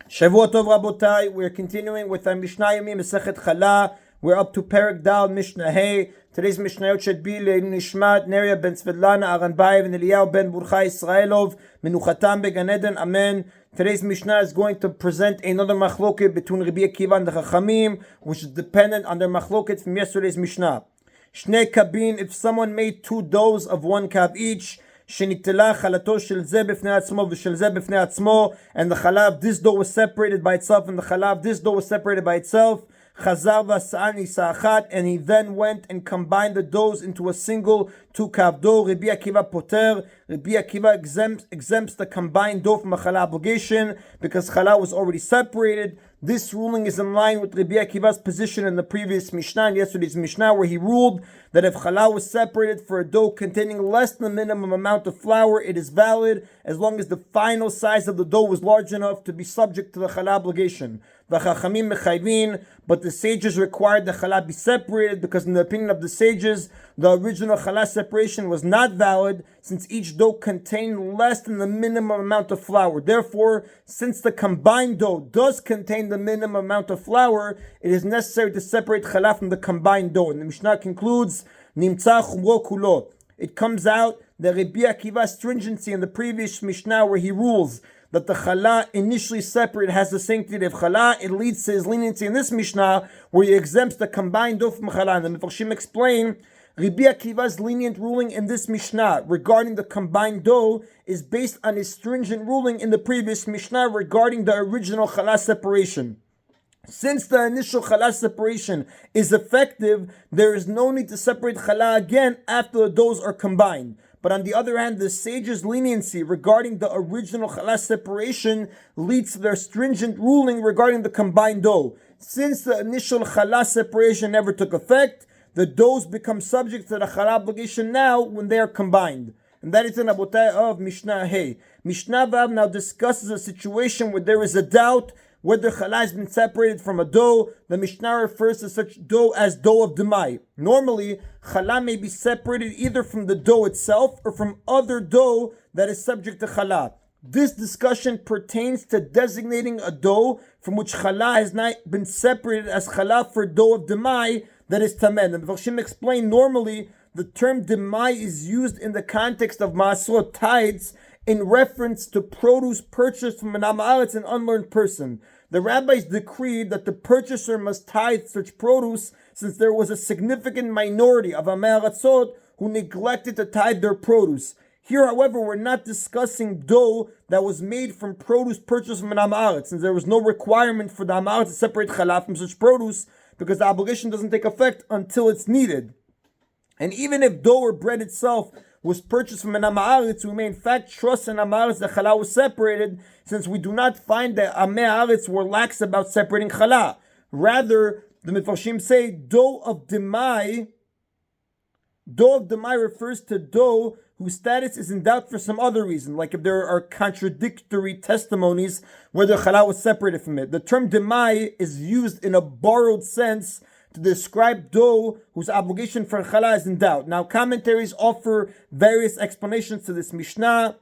Shavua Tov Rabotai, we're continuing with our Mishna Yomi Mesechet Challah. We're up to Perek Dal Mishnah Hey. Today's Mishnayot should be Nishmat Neria ben Svetlana Aranbayev and Eliyahu ben Burcha Israelov Menuchatam Began Eden. Amen. Today's Mishnah is going to present another machloket between Rabbi Akiva and the Chachamim, which is dependent on their machloket from yesterday's Mishnah. Shnei kabin, if someone made 2 doughs of 1 kav each, שנטלה חלתו של זה בפני עצמו ושל זה בפני עצמו, and the challah of this dough was separated by itself and the challah of this dough was separated by itself, חזר ועשה ניסה אחת, and he then went and combined the doughs into a single 2 kav dough. Rabbi Akiva poter, Rabbi Akiva exempts the combined dough from a challah obligation because challah was already separated. This ruling is in line with Rabbi Akiva's position in the previous Mishnah, in yesterday's Mishnah, where he ruled that if challah was separated for a dough containing less than the minimum amount of flour, it is valid as long as the final size of the dough was large enough to be subject to the challah obligation. The Chachamim mechayvin, but the sages required the challah be separated because in the opinion of the sages, the original challah separation was not valid since each dough contained less than the minimum amount of flour. Therefore, since the combined dough does contain the minimum amount of flour, it is necessary to separate challah from the combined dough. And the Mishnah concludes, Nimtza chumro kulo. It comes out that Rabbi Akiva's stringency in the previous Mishnah, where he rules that the challah initially separate has the sanctity of challah, it leads to his leniency in this Mishnah, where he exempts the combined dough from challah. And the Mefarshim explain, Rabbi Akiva's lenient ruling in this Mishnah regarding the combined dough is based on his stringent ruling in the previous Mishnah regarding the original challah separation. Since the initial challah separation is effective, there is no need to separate challah again after the doughs are combined. But on the other hand, the sages' leniency regarding the original challah separation leads to their stringent ruling regarding the combined dough. Since the initial challah separation never took effect, the doughs become subject to the challah obligation now when they are combined. And that is the Rabotai of Mishnah Hey. Mishnah Vav now discusses a situation where there is a doubt whether challah has been separated from a dough. The Mishnah refers to such dough as dough of demai. Normally, challah may be separated either from the dough itself or from other dough that is subject to challah. This discussion pertains to designating a dough from which challah has not been separated as challah for dough of demai that is tameh. The Mefarshim explain normally the term demai is used in the context of ma'asrot tithes in reference to produce purchased from an am haaretz, an unlearned person. The rabbis decreed that the purchaser must tithe such produce since there was a significant minority of am haaretzot who neglected to tithe their produce. Here, however, we're not discussing dough that was made from produce purchased from an am haaretz, since there was no requirement for the am haaretz to separate challah from such produce because the obligation doesn't take effect until it's needed. And even if dough or bread itself was purchased from an am haaretz, we may in fact trust an am haaretz that challah was separated, since we do not find that am haaretz were lax about separating challah. Rather, the Mefarshim say dough of demai refers to dough whose status is in doubt for some other reason, like if there are contradictory testimonies whether challah was separated from it. The term demai is used in a borrowed sense to describe dough whose obligation for challah is in doubt. Now, commentaries offer various explanations to this Mishnah.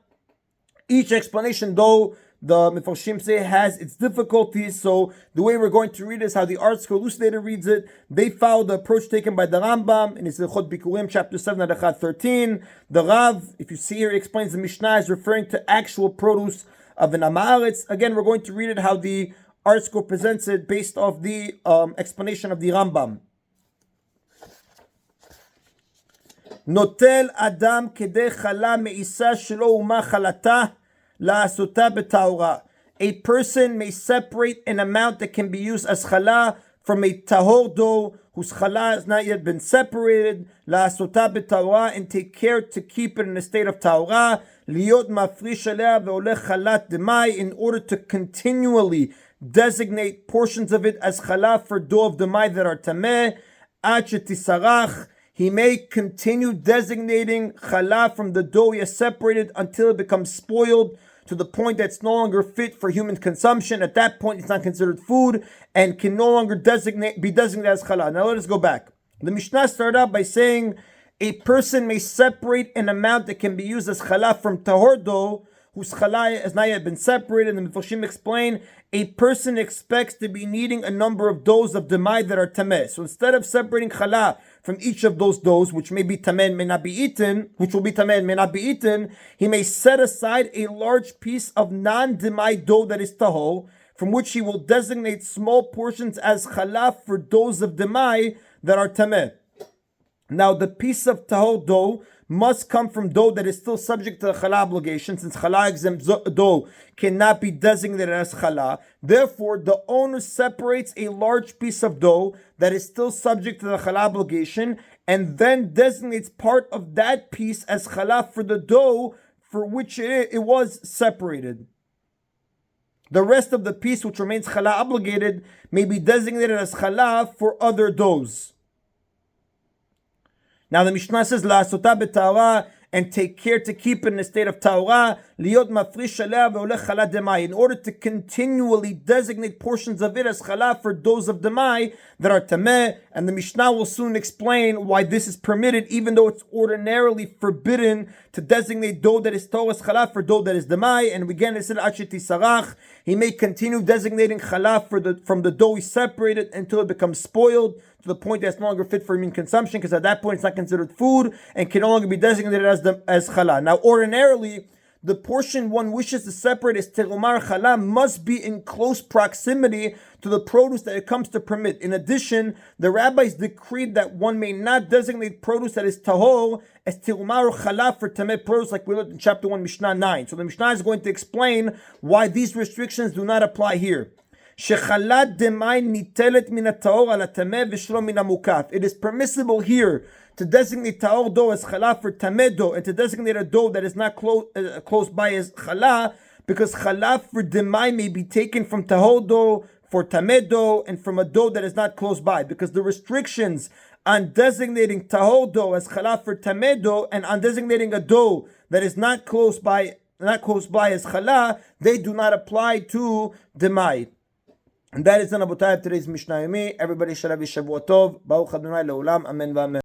Each explanation, though, the Mefarshim say has its difficulties, so the way we're going to read is how the Art School Elucidator reads it. They follow the approach taken by the Rambam in his Hilchot Bikurim, chapter 7, Adachat 13. The Rav, if you see here, he explains the Mishnah is referring to actual produce of an am haaretz. Again, we're going to read it how the Art School presents it based off the explanation of the Rambam. Notel Adam kedei challah me'isa shelo uma chalata la'asota b'tahora. A person may separate an amount that can be used as challah from a tahor dough whose challah has not yet been separated, la'asota b'tahora, and take care to keep it in a state of tahora, liot mafrish alea ve'oleh chalat demai, in order to continually designate portions of it as challah for dough of demai that are tameh, ad shetisarach. He may continue designating challah from the dough he has separated until it becomes spoiled to the point that it's no longer fit for human consumption. At that point, it's not considered food and can no longer be designated as challah. Now let us go back. The Mishnah started out by saying a person may separate an amount that can be used as challah from tahor dough whose challah has not yet been separated. And the Mephoshim explain, a person expects to be needing a number of doughs of demai that are tameh. So instead of separating challah from each of those doughs, which may be tameh and may not be eaten, which will be tameh and may not be eaten, he may set aside a large piece of non-demai dough that is tahol, from which he will designate small portions as challah for doughs of demai that are tameh. Now, the piece of tahol dough must come from dough that is still subject to the challah obligation, since challah exempt dough cannot be designated as challah. Therefore, the owner separates a large piece of dough that is still subject to the challah obligation, and then designates part of that piece as challah for the dough for which it was separated. The rest of the piece which remains challah obligated may be designated as challah for other doughs. Now the Mishnah says, "La'asota b'tahora," and take care to keep it in a state of tahora, liot mafrish aleh ve'olech challah demai, in order to continually designate portions of it as challah for doughs of demai that are tameh. And the Mishnah will soon explain why this is permitted, even though it's ordinarily forbidden to designate dough that is tahor as challah for dough that is demai. And again, it said acheti sarach, he may continue designating challah from the dough he separated until it becomes spoiled, to the point that it's no longer fit for human consumption, because at that point it's not considered food and can no longer be designated as challah. Now, ordinarily, the portion one wishes to separate as terumar challah must be in close proximity to the produce that it comes to permit. In addition, the rabbis decreed that one may not designate produce that is tahor as terumar challah for tameh produce, like we learned in chapter 1, Mishnah 9. So the Mishnah is going to explain why these restrictions do not apply here. It is permissible here to designate tahor dough as challah for tameh dough, and to designate a dough that is not close by as challah, because challah for demai may be taken from tahor dough for tameh dough, and from a dough that is not close by, because the restrictions on designating tahor dough as challah for tameh dough and on designating a dough that is not close by as challah, they do not apply to demai. And that is the Nabotai of today's Mishna Yomi. Everybody shall have a Shavua Tov. Baruch Adonai Le'olam. Amen v'amen.